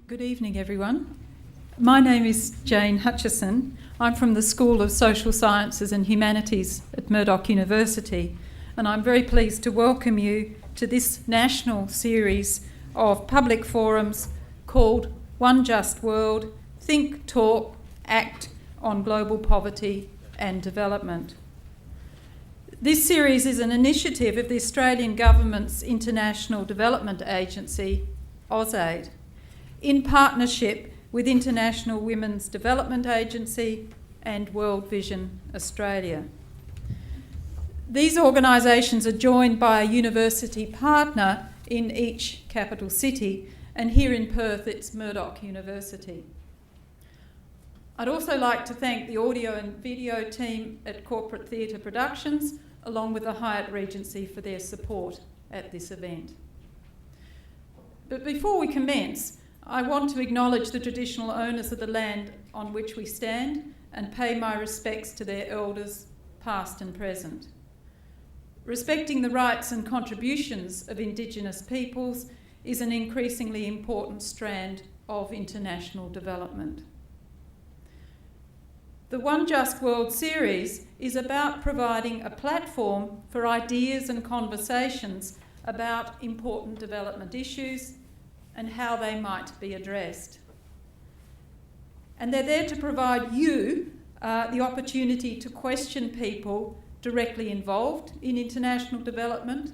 Good evening, everyone. My name is Jane Hutchison. I'm from the School of Social Sciences and Humanities at Murdoch University, and I'm very pleased to welcome you to this national series of public forums called One Just World, Think, Talk, Act on Global Poverty and Development. This series is an initiative of the Australian Government's International Development Agency, AusAid, in partnership with International Women's Development Agency and World Vision Australia. These organisations are joined by a university partner in each capital city, and here in Perth it's Murdoch University. I'd also like to thank the audio and video team at Corporate Theatre Productions, along with the Hyatt Regency, for their support at this event. But before we commence, I want to acknowledge the traditional owners of the land on which we stand and pay my respects to their elders, past and present. Respecting the rights and contributions of Indigenous peoples is an increasingly important strand of international development. The One Just World series is about providing a platform for ideas and conversations about important development issues and how they might be addressed. And they're there to provide you the opportunity to question people directly involved in international development,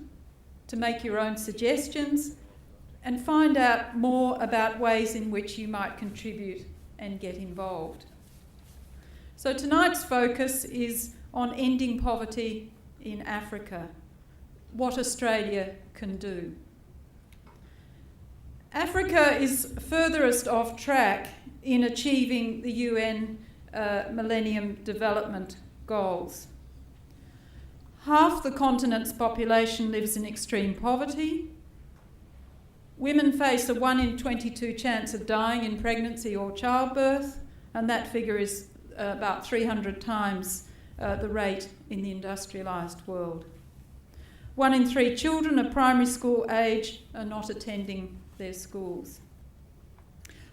to make your own suggestions, and find out more about ways in which you might contribute and get involved. So tonight's focus is on ending poverty in Africa, what Australia can do. Africa is furthest off track in achieving the UN Millennium Development Goals. Half the continent's population lives in extreme poverty. Women face a 1 in 22 chance of dying in pregnancy or childbirth, and that figure is about 300 times the rate in the industrialised world. 1 in 3 children of primary school age are not attending their schools.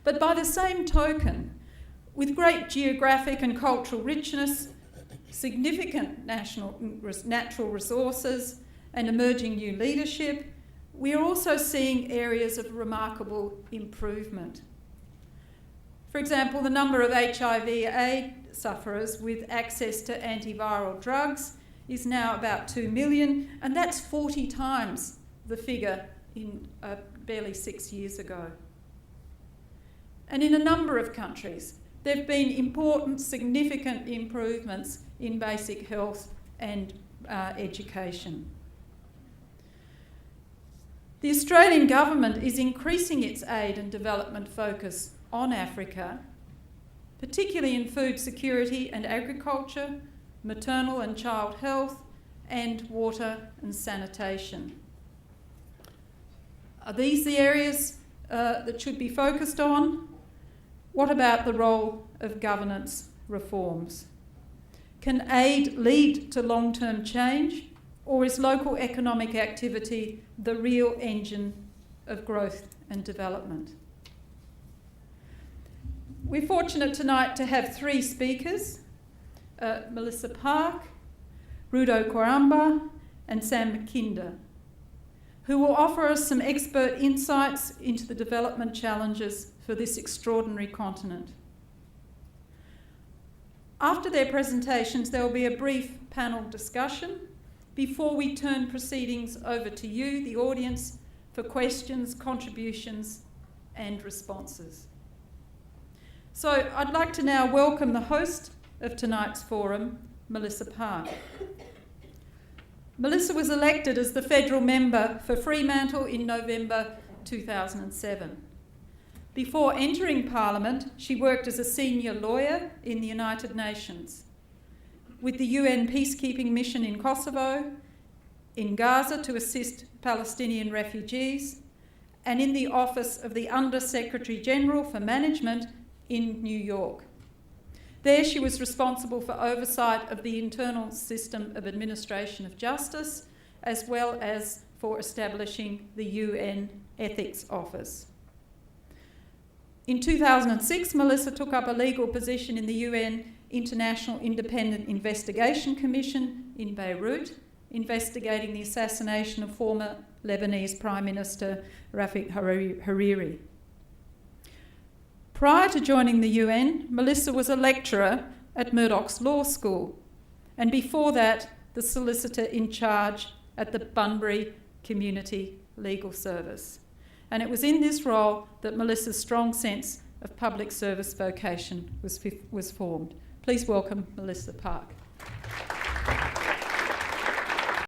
But by the same token, with great geographic and cultural richness, significant natural resources and emerging new leadership, we are also seeing areas of remarkable improvement. For example, the number of HIV/AIDS sufferers with access to antiviral drugs is now about 2 million, and that's 40 times the figure in barely 6 years ago. And in a number of countries, there have been important, significant improvements in basic health and education. The Australian government is increasing its aid and development focus on Africa, particularly in food security and agriculture, maternal and child health, and water and sanitation. Are these the areas that should be focused on? What about the role of governance reforms? Can aid lead to long-term change, or is local economic activity the real engine of growth and development? We're fortunate tonight to have 3 speakers, Melissa Park, Rudo Kwaramba, and Sam McKinder, who will offer us some expert insights into the development challenges for this extraordinary continent. After their presentations, there will be a brief panel discussion before we turn proceedings over to you, the audience, for questions, contributions, and responses. So I'd like to now welcome the host of tonight's forum, Melissa Park. Melissa was elected as the federal member for Fremantle in November 2007. Before entering Parliament, she worked as a senior lawyer in the United Nations, with the UN peacekeeping mission in Kosovo, in Gaza to assist Palestinian refugees, and in the office of the Under Secretary General for Management in New York. There she was responsible for oversight of the internal system of administration of justice, as well as for establishing the UN Ethics Office. In 2006, Melissa took up a legal position in the UN International Independent Investigation Commission in Beirut, investigating the assassination of former Lebanese Prime Minister Rafik Hariri. Prior to joining the UN, Melissa was a lecturer at Murdoch's Law School, and before that, the solicitor in charge at the Bunbury Community Legal Service. And it was in this role that Melissa's strong sense of public service vocation was formed. Please welcome Melissa Park.